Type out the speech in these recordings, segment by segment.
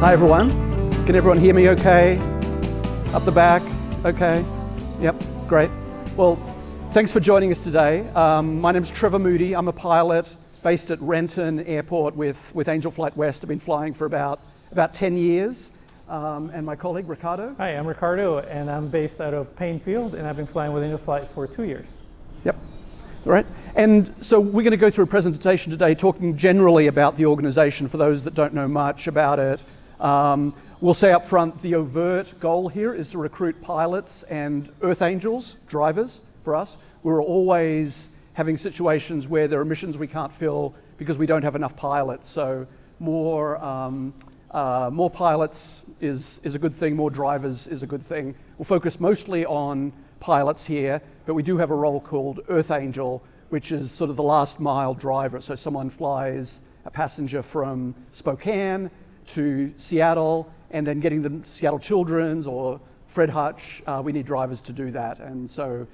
Hi everyone. Can everyone hear me okay? Up the back? Okay. Yep, great. Well, thanks for joining us today. My name's Trevor Moody. I'm a pilot based at Renton Airport with Angel Flight West. I've been flying for about 10 years. And my colleague, Ricardo. Hi, I'm Ricardo, and I'm based out of Painfield, and I've been flying with Angel Flight for 2 years. Yep. All right. And so we're going to go through a presentation today talking generally about the organization for those that don't know much about it. We'll say up front, the overt goal here is to recruit pilots and Earth Angels, drivers for us. We're always having situations where there are missions we can't fill because we don't have enough pilots. So more pilots is a good thing, more drivers is a good thing. We'll focus mostly on pilots here, but we do have a role called Earth Angel, which is sort of the last mile driver. So someone flies a passenger from Spokane to Seattle, and then getting them to Seattle Children's or Fred Hutch, we need drivers to do that. And so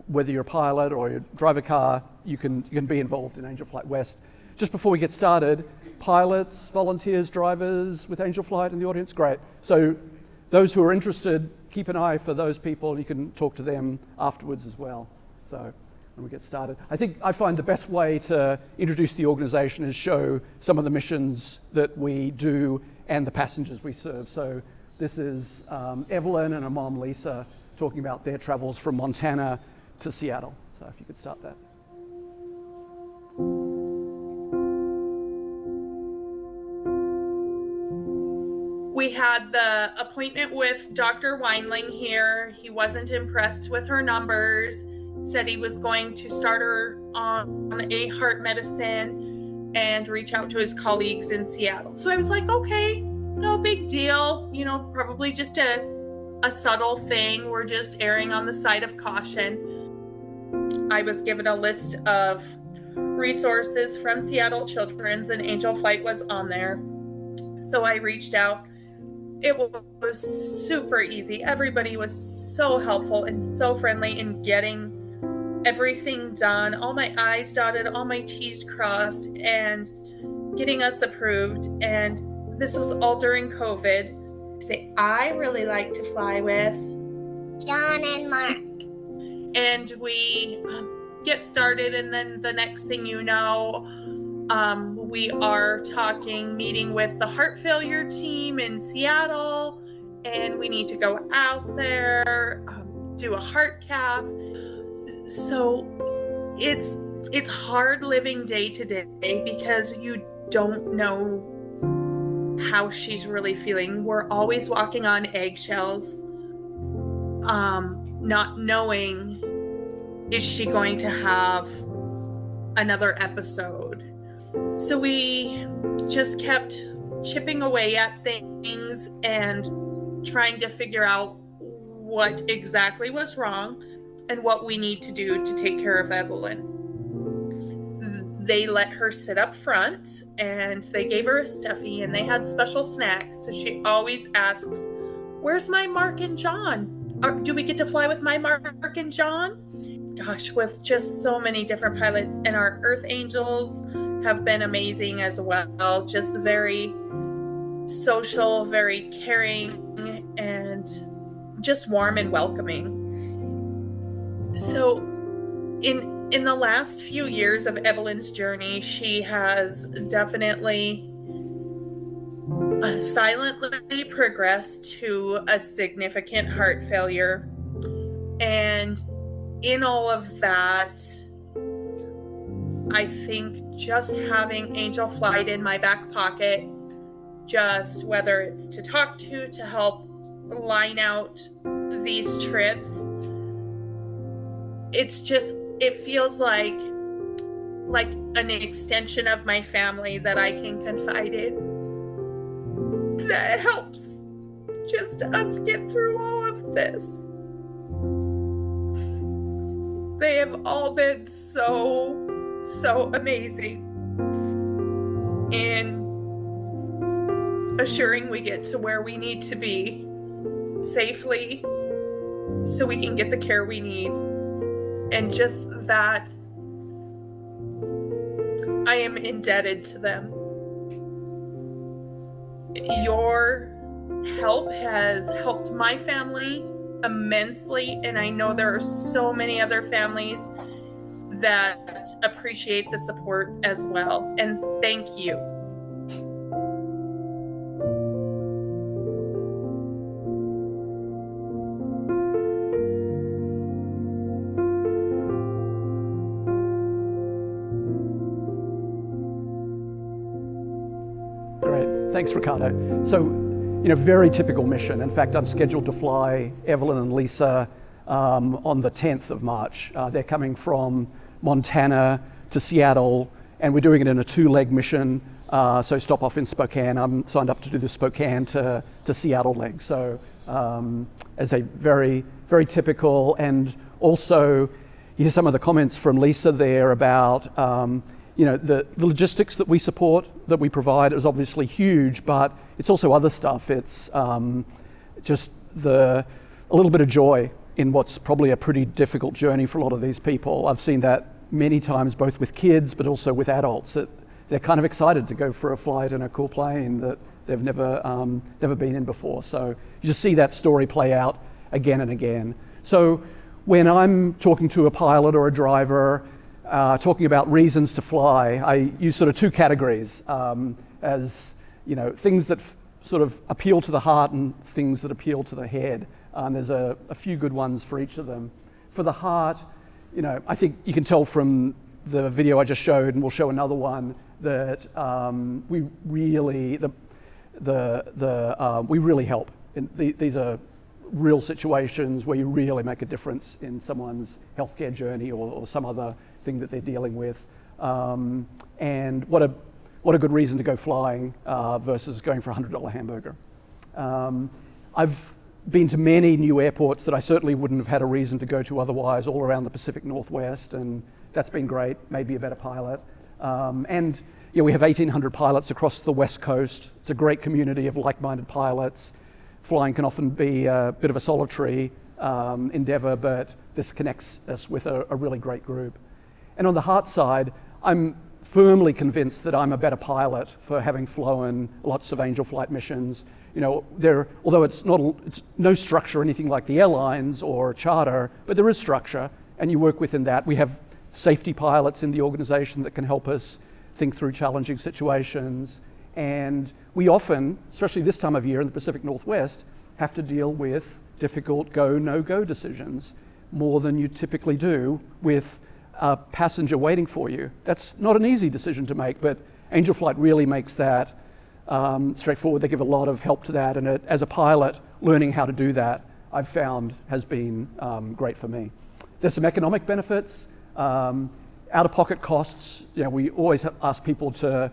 whether you're a pilot or you drive a car, you can be involved in Angel Flight West. Just before we get started, pilots, volunteers, drivers with Angel Flight in the audience, great. So those who are interested, keep an eye for those people. You can talk to them afterwards as well. So when we get started, I find the best way to introduce the organization is show some of the missions that we do and the passengers we serve. So this is Evelyn and her mom Lisa talking about their travels from Montana to Seattle. So if you could start that. We had the appointment with Dr. Weinling here. He wasn't impressed with her numbers, said he was going to start her on a heart medicine and reach out to his colleagues in Seattle. So I was like, okay, no big deal. Probably just a subtle thing. We're just erring on the side of caution. I was given a list of resources from Seattle Children's, and Angel Flight was on there. So I reached out. It was super easy. Everybody was so helpful and so friendly in getting everything done, all my I's dotted, all my T's crossed, and getting us approved. And this was all during COVID. Say, I really like to fly with John and Mark. And we get started, and then the next thing you know, we are meeting with the heart failure team in Seattle, and we need to go out there, do a heart cath. So it's hard living day to day because you don't know how she's really feeling. We're always walking on eggshells, not knowing, is she going to have another episode? So we just kept chipping away at things and trying to figure out what exactly was wrong and what we need to do to take care of Evelyn. They let her sit up front, and they gave her a stuffy, and they had special snacks. So she always asks, where's my Mark and John? Do we get to fly with my Mark and John? Gosh, with just so many different pilots, and our Earth Angels have been amazing as well. Just very social, very caring, and just warm and welcoming. So in the last few years of Evelyn's journey, she has definitely silently progressed to a significant heart failure. And in all of that, I think just having Angel Flight in my back pocket, just whether it's to talk to help line out these trips, it feels like an extension of my family that I can confide in. That helps just us get through all of this. They have all been so amazing in assuring we get to where we need to be safely so we can get the care we need. And just that, I am indebted to them. Your help has helped my family immensely, and I know there are so many other families that appreciate the support as well. And thank you. Great, thanks Ricardo. So, very typical mission. In fact, I'm scheduled to fly Evelyn and Lisa on the 10th of March. They're coming from Montana to Seattle, and we're doing it in a 2-leg mission. So stop off in Spokane. I'm signed up to do the Spokane to Seattle leg. So as a very, very typical, and also you hear some of the comments from Lisa there about the logistics that we support, that we provide is obviously huge, but it's also other stuff. It's just a little bit of joy in what's probably a pretty difficult journey for a lot of these people. I've seen that many times, both with kids, but also with adults, that they're kind of excited to go for a flight in a cool plane that they've never been in before. So you just see that story play out again and again. So when I'm talking to a pilot or a driver, talking about reasons to fly, I use sort of 2 categories as things that sort of appeal to the heart and things that appeal to the head. There's a few good ones for each of them. For the heart, I think you can tell from the video I just showed, and we'll show another one, that we really we really help. These are real situations where you really make a difference in someone's healthcare journey or some other thing that they're dealing with. And what a good reason to go flying versus going for a $100 hamburger. I've been to many new airports that I certainly wouldn't have had a reason to go to otherwise, all around the Pacific Northwest, and that's been great, made me a better pilot. And we have 1,800 pilots across the West Coast. It's a great community of like-minded pilots. Flying can often be a bit of a solitary endeavor, but this connects us with a really great group. And on the heart side, I'm firmly convinced that I'm a better pilot for having flown lots of Angel flight missions. Although it's no structure or anything like the airlines or charter, but there is structure, and you work within that. We have safety pilots in the organization that can help us think through challenging situations. And we often, especially this time of year in the Pacific Northwest, have to deal with difficult go, no-go decisions more than you typically do with a passenger waiting for you. That's not an easy decision to make, but Angel Flight really makes that straightforward. They give a lot of help to that, and as a pilot, learning how to do that, I've found has been great for me. There's some economic benefits, out-of-pocket costs. We always ask people to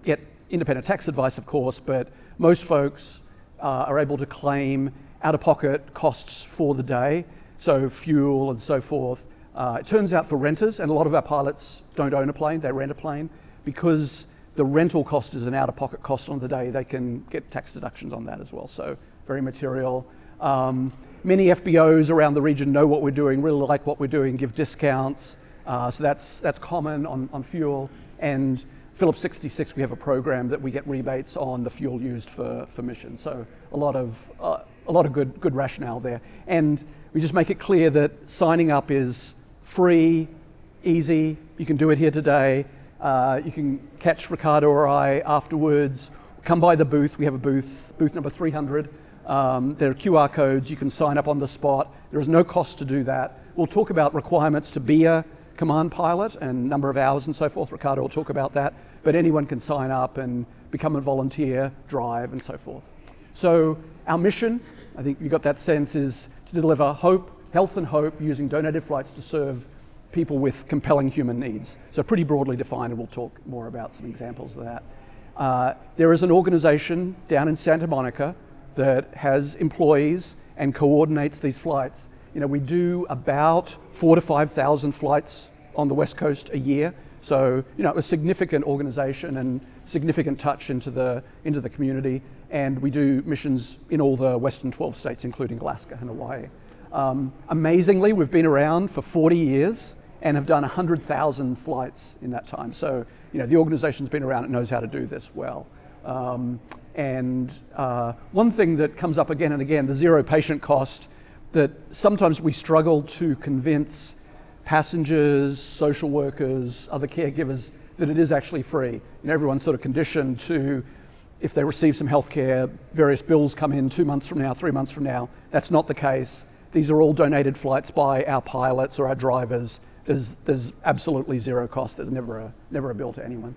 get independent tax advice, of course, but most folks are able to claim out-of-pocket costs for the day, so fuel and so forth. It turns out for renters, and a lot of our pilots don't own a plane, they rent a plane, because the rental cost is an out-of-pocket cost on the day, they can get tax deductions on that as well, so very material. Many FBOs around the region know what we're doing, really like what we're doing, give discounts, so that's common on fuel. And Phillips 66, we have a program that we get rebates on the fuel used for missions, so a lot of good rationale there. And we just make it clear that signing up is free, easy. You can do it here today. You can catch Ricardo or I afterwards. Come by the booth. We have a booth number 300. There are QR codes. You can sign up on the spot. There is no cost to do that. We'll talk about requirements to be a command pilot and number of hours and so forth. Ricardo will talk about that. But anyone can sign up and become a volunteer, drive, and so forth. So our mission, I think you got that sense, is to deliver hope, health and hope using donated flights to serve people with compelling human needs. So pretty broadly defined, and we'll talk more about some examples of that. There is an organization down in Santa Monica that has employees and coordinates these flights. We do about 4,000 to 5,000 flights on the West Coast a year. So, a significant organization and significant touch into the community. And we do missions in all the Western 12 states, including Alaska and Hawaii. Amazingly, we've been around for 40 years and have done 100,000 flights in that time. So, the organization's been around, it knows how to do this well. One thing that comes up again and again, the zero patient cost, that sometimes we struggle to convince passengers, social workers, other caregivers that it is actually free. You know, everyone's sort of conditioned to, if they receive some healthcare, various bills come in 2 months from now, 3 months from now. That's not the case. These are all donated flights by our pilots or our drivers. There's absolutely zero cost. There's never a bill to anyone.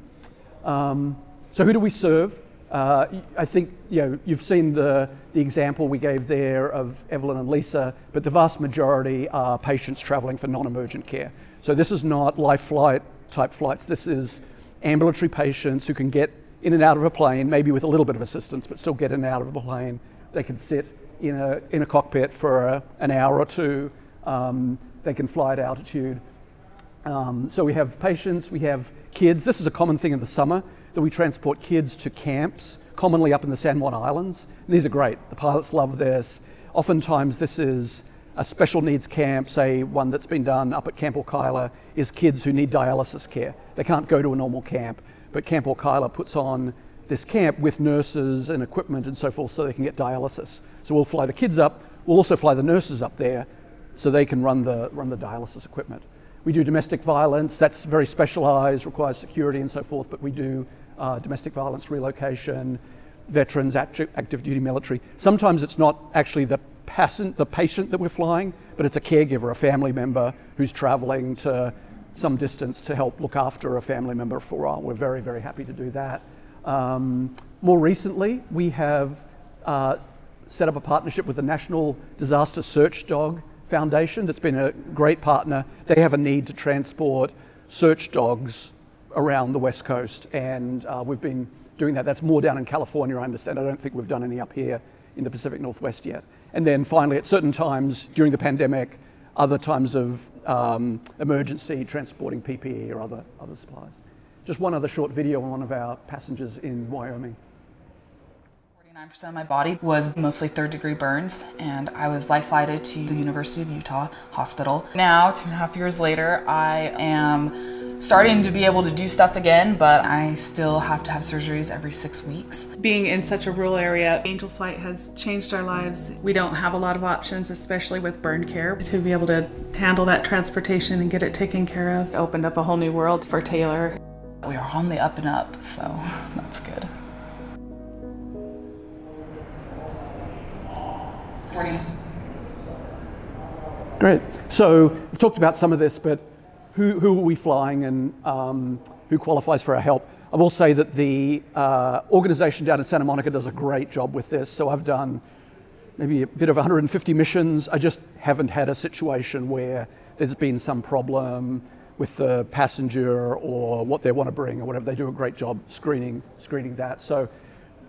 So who do we serve? I think you've seen the example we gave there of Evelyn and Lisa, but the vast majority are patients traveling for non-emergent care. So this is not life flight type flights. This is ambulatory patients who can get in and out of a plane, maybe with a little bit of assistance, but still get in and out of a plane. They can sit in a cockpit for an hour or two. They can fly at altitude. So we have patients, we have kids. This is a common thing in the summer, that we transport kids to camps, commonly up in the San Juan Islands. And these are great. The pilots love this. Oftentimes this is a special needs camp, say one that's been done up at Camp Orkyla is kids who need dialysis care. They can't go to a normal camp, but Camp Orkyla puts on this camp with nurses and equipment and so forth so they can get dialysis. So we'll fly the kids up, we'll also fly the nurses up there so they can run the dialysis equipment. We do domestic violence, that's very specialized, requires security and so forth, but we do domestic violence relocation, veterans, active duty military. Sometimes it's not actually the patient that we're flying, but it's a caregiver, a family member who's traveling to some distance to help look after a family member for a while. We're very, very happy to do that. More recently, we have set up a partnership with the National Disaster Search Dog Foundation that's been a great partner. They have a need to transport search dogs around the West Coast, and we've been doing that. That's more down in California, I understand. I don't think we've done any up here in the Pacific Northwest yet. And then finally, at certain times during the pandemic, other times of emergency, transporting PPE or other supplies. Just one other short video on one of our passengers in Wyoming. 49% of my body was mostly third-degree burns, and I was life-flighted to the University of Utah Hospital. Now, 2.5 years later, I am starting to be able to do stuff again, but I still have to have surgeries every 6 weeks. Being in such a rural area, Angel Flight has changed our lives. We don't have a lot of options, especially with burn care. To be able to handle that transportation and get it taken care of opened up a whole new world for Taylor. We are on the up and up, so that's good. 40. Great. So we've talked about some of this, but who are we flying and who qualifies for our help? I will say that the organization down in Santa Monica does a great job with this. So I've done maybe a bit of 150 missions. I just haven't had a situation where there's been some problem with the passenger or what they want to bring or whatever. They do a great job screening that. So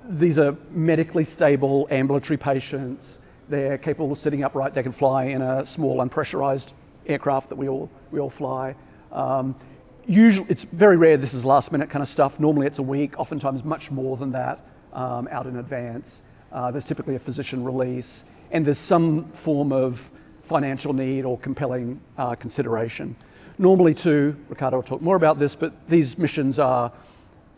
these are medically stable ambulatory patients. They're capable of sitting upright. They can fly in a small unpressurized aircraft that we all fly. Usually, it's very rare this is last minute kind of stuff. Normally it's a week, oftentimes much more than that out in advance. There's typically a physician release, and there's some form of financial need or compelling consideration. Normally too, Ricardo will talk more about this, but these missions are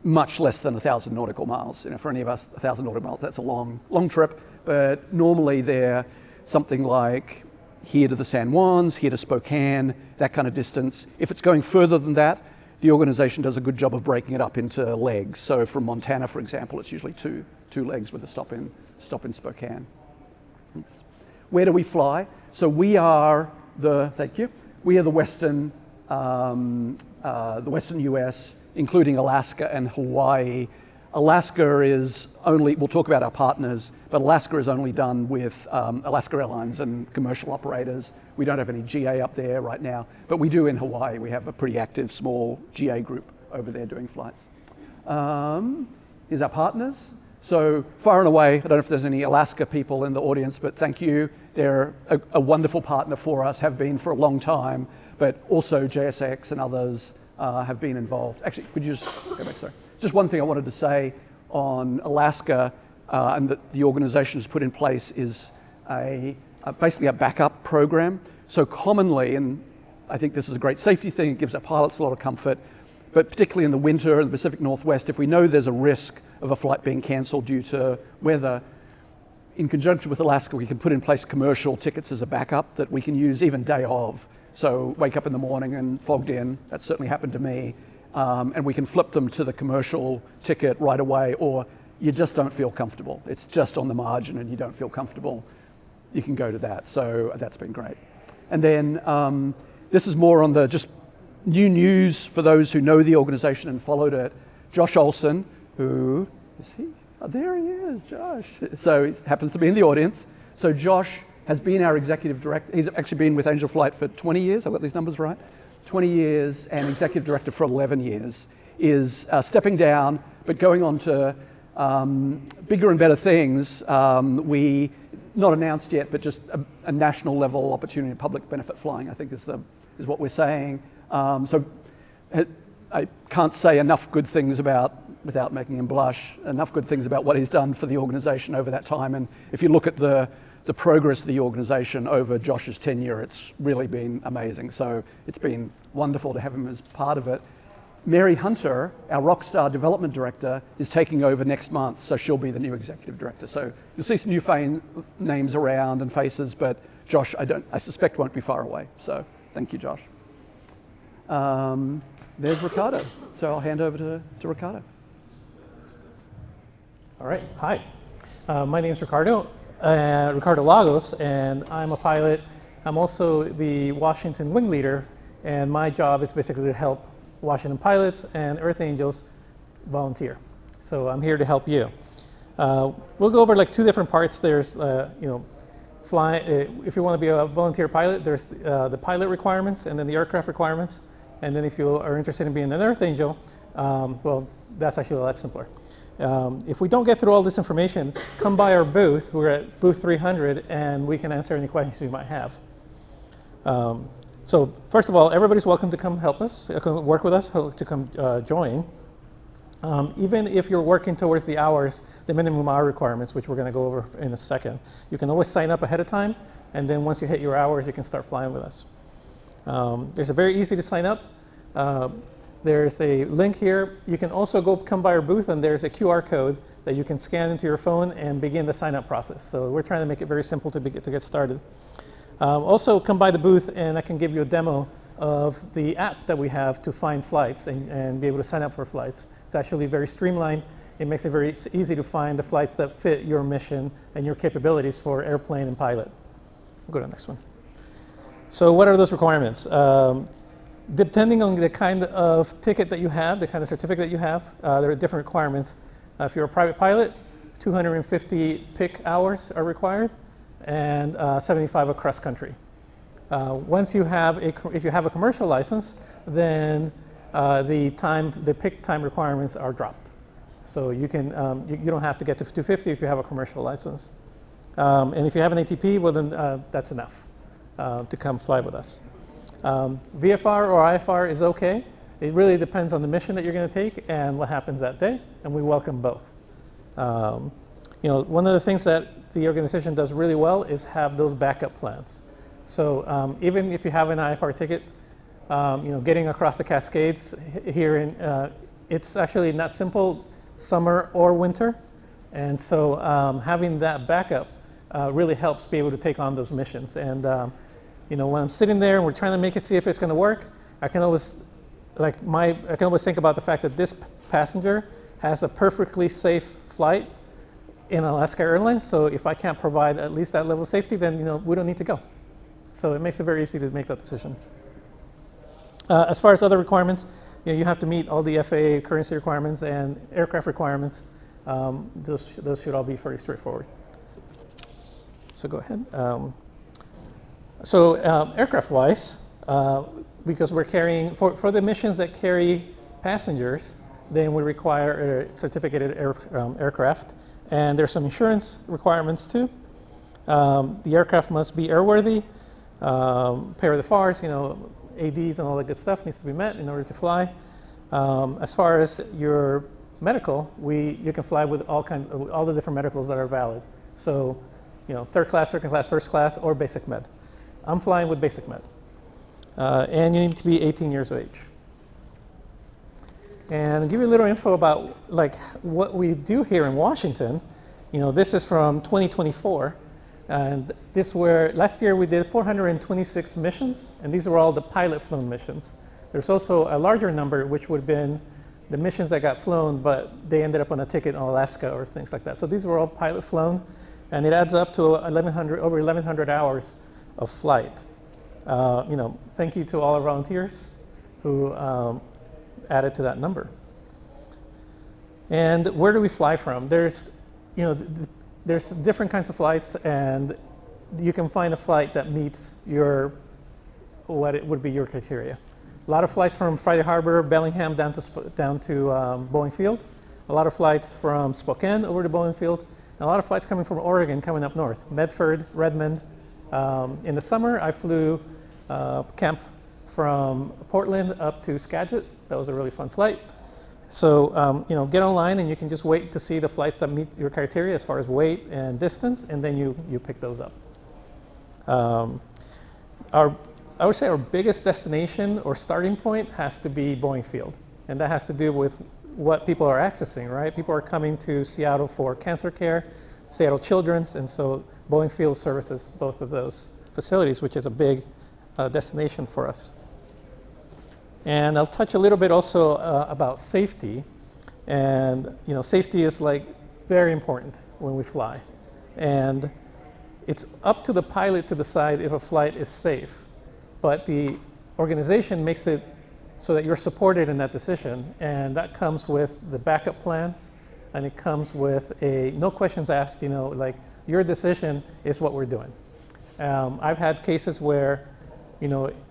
much less than 1,000 nautical miles. You know, for any of us, 1,000 nautical miles, that's a long trip. But normally they're something like here to the San Juans, here to Spokane, that kind of distance. If it's going further than that, the organization does a good job of breaking it up into legs. So from Montana, for example, it's usually two legs with a stop in Spokane. Thanks. Where do we fly? So we are the western US, including Alaska and Hawaii. Alaska is only, we'll talk about our partners, but Alaska is only done with Alaska Airlines and commercial operators. We don't have any GA up there right now, but we do in Hawaii. We have a pretty active small GA group over there doing flights. Here's our partners. So far and away, I don't know if there's any Alaska people in the audience, but thank you. They're a wonderful partner for us, have been for a long time, but also JSX and others have been involved. Actually, could you just go back, sorry. Just one thing I wanted to say on Alaska and that the organization has put in place is basically a backup program. So commonly, and I think this is a great safety thing, it gives our pilots a lot of comfort, but particularly in the winter in the Pacific Northwest, if we know there's a risk of a flight being cancelled due to weather. In conjunction with Alaska, we can put in place commercial tickets as a backup that we can use even day of. So wake up in the morning and fogged in, that certainly happened to me. And we can flip them to the commercial ticket right away, or you just don't feel comfortable. It's just on the margin and you don't feel comfortable. You can go to that, so that's been great. And then this is more on the just new news for those who know the organization and followed it. Josh Olson, who is he? Oh, there he is, Josh. So he happens to be in the audience. So Josh has been our executive director. He's actually been with Angel Flight for 20 years. I've got these numbers right. 20 years and executive director for 11 years. Is stepping down, but going on to bigger and better things. We not announced yet, but just a national level opportunity, public benefit flying, I think is what we're saying. So I can't say enough good things without making him blush, enough good things about what he's done for the organization over that time. And if you look at the progress of the organization over Josh's tenure, it's really been amazing. So it's been wonderful to have him as part of it. Mary Hunter, our Rockstar Development Director, is taking over next month, so she'll be the new Executive Director. So you'll see some new names around and faces, but Josh, I suspect won't be far away. So thank you, Josh. There's Ricardo. So I'll hand over to Ricardo. All right, hi. My name is Ricardo Lagos, and I'm a pilot. I'm also the Washington wing leader, and my job is basically to help Washington pilots and Earth Angels volunteer. So I'm here to help you. We'll go over like two different parts. There's, fly. If you want to be a volunteer pilot, there's the pilot requirements and then the aircraft requirements. And then if you are interested in being an Earth Angel, well, that's actually a lot simpler. If we don't get through all this information, come by our booth. We're at booth 300, and we can answer any questions you might have. So first of all, everybody's welcome to come help us, come work with us, to come join. Even if you're working towards the minimum hour requirements, which we're going to go over in a second, you can always sign up ahead of time, and then once you hit your hours, you can start flying with us. There's a very easy to sign up. There's a link here. You can also come by our booth, and there's a QR code that you can scan into your phone and begin the sign-up process. So we're trying to make it very simple to get started. Also, come by the booth, and I can give you a demo of the app that we have to find flights and be able to sign up for flights. It's actually very streamlined. It makes it very easy to find the flights that fit your mission and your capabilities for airplane and pilot. We'll go to the next one. So what are those requirements? Depending on the kind of ticket that you have, the kind of certificate that you have, there are different requirements. If you're a private pilot, 250 PIC hours are required, and 75 across country. If you have a commercial license, then the PIC time requirements are dropped. So you can you don't have to get to 250 if you have a commercial license. And if you have an ATP, well then that's enough to come fly with us. VFR or IFR is okay. It really depends on the mission that you're going to take and what happens that day, and we welcome both. One of the things that the organization does really well is have those backup plans. So even if you have an IFR ticket, getting across the Cascades here it's actually not simple, summer or winter, and so having that backup really helps be able to take on those missions. And when I'm sitting there and we're trying to see if it's going to work, I can always think about the fact that this passenger has a perfectly safe flight in Alaska Airlines. So if I can't provide at least that level of safety, then we don't need to go. So it makes it very easy to make that decision. As far as other requirements, you have to meet all the FAA currency requirements and aircraft requirements. Those should all be very straightforward. So go ahead. Aircraft-wise, because we're carrying, for the missions that carry passengers, then we require a certificated aircraft. And there's some insurance requirements too. The aircraft must be airworthy, pair the FARs, ADs and all that good stuff needs to be met in order to fly. As far as your medical, you can fly with all the different medicals that are valid. So, third class, second class, first class, or basic med. I'm flying with basic med. And you need to be 18 years of age. And give you a little info about like what we do here in Washington. This is from 2024, and this where last year we did 426 missions, and these were all the pilot flown missions. There's also a larger number which would have been the missions that got flown, but they ended up on a ticket in Alaska or things like that. So these were all pilot flown, and it adds up to over 1,100 hours of flight. Thank you to all our volunteers who added to that number. And where do we fly from? There's different kinds of flights, and you can find a flight that meets what it would be your criteria. A lot of flights from Friday Harbor, Bellingham down to Boeing Field. A lot of flights from Spokane over to Boeing Field. And a lot of flights coming from Oregon coming up north, Medford, Redmond. In the summer, I flew camp from Portland up to Skagit. That was a really fun flight. So, get online and you can just wait to see the flights that meet your criteria as far as weight and distance, and then you pick those up. I would say our biggest destination or starting point has to be Boeing Field, and that has to do with what people are accessing, right? People are coming to Seattle for cancer care, Seattle Children's, and so Boeing Field services both of those facilities, which is a big destination for us. And I'll touch a little bit also about safety, and safety is like very important when we fly, and it's up to the pilot to decide if a flight is safe. But the organization makes it so that you're supported in that decision, and that comes with the backup plans, and it comes with a no questions asked, like your decision is what we're doing. I've had cases where,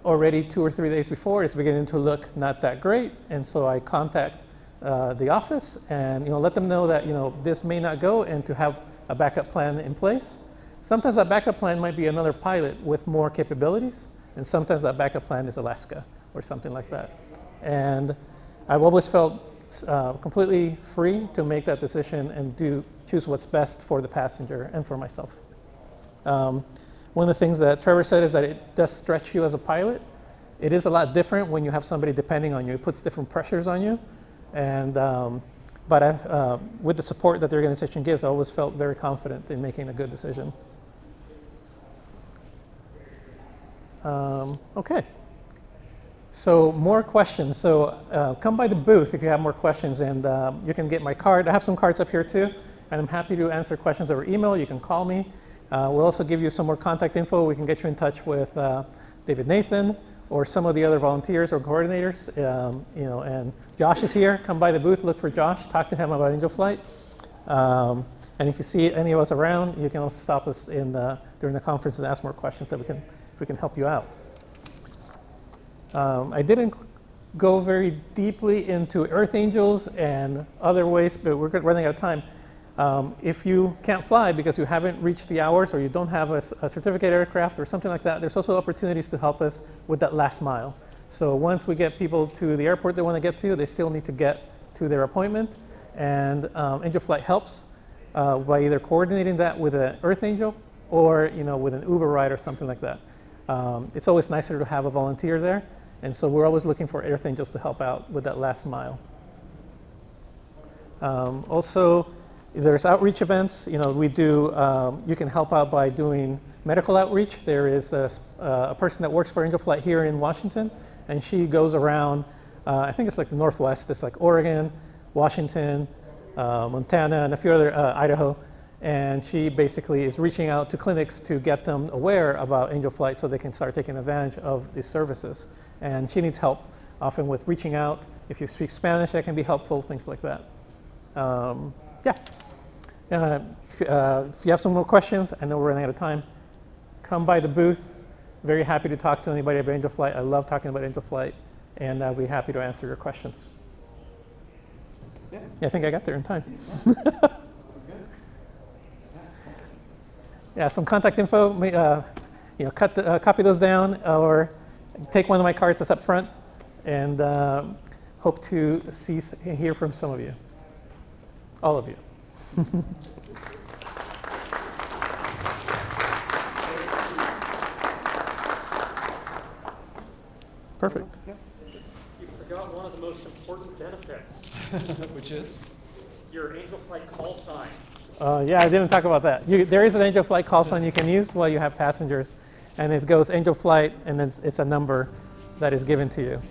already 2 or 3 days before it's beginning to look not that great, and so I contact the office and let them know that this may not go, and to have a backup plan in place. Sometimes that backup plan might be another pilot with more capabilities, and sometimes that backup plan is Alaska or something like that. And I've always felt completely free to make that decision and choose what's best for the passenger and for myself. One of the things that Trevor said is that it does stretch you as a pilot. It is a lot different when you have somebody depending on you. It puts different pressures on you. And but with the support that the organization gives, I always felt very confident in making a good decision. Okay, so more questions. So come by the booth if you have more questions, and you can get my card. I have some cards up here too, and I'm happy to answer questions over email. You can call me. We'll also give you some more contact info. We can get you in touch with David Nathan or some of the other volunteers or coordinators. And Josh is here. Come by the booth, look for Josh, talk to him about Angel Flight. And if you see any of us around, you can also stop us during the conference and ask more questions that we can help you out. I didn't go very deeply into Earth Angels and other ways, but we're running out of time. If you can't fly because you haven't reached the hours, or you don't have a certificate aircraft or something like that, there's also opportunities to help us with that last mile. So once we get people to the airport they want to get to, they still need to get to their appointment, and Angel Flight helps by either coordinating that with an Earth Angel or with an Uber ride or something like that. It's always nicer to have a volunteer there, and so we're always looking for Earth Angels to help out with that last mile. Also, there's outreach events. We do. You can help out by doing medical outreach. There is a person that works for Angel Flight here in Washington, and she goes around. I think it's like the Northwest. It's like Oregon, Washington, Montana, and a few other Idaho. And she basically is reaching out to clinics to get them aware about Angel Flight so they can start taking advantage of these services. And she needs help often with reaching out. If you speak Spanish, that can be helpful, things like that. Yeah. If you have some more questions, I know we're running out of time, come by the booth. Very happy to talk to anybody about Angel Flight. I love talking about Angel Flight, and I'll be happy to answer your questions. Yeah, I think I got there in time. Yeah, some contact info. Copy those down, or take one of my cards that's up front, and hope to hear from some of you, all of you. Perfect. forgot one of the most important benefits. Which is? Your Angel Flight call sign. Yeah, I didn't talk about that. There is an Angel Flight call sign you can use while you have passengers, and it goes Angel Flight, and then it's a number that is given to you.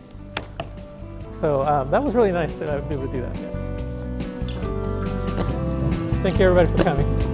So that was really nice to be able to do that. Thank you everybody for coming.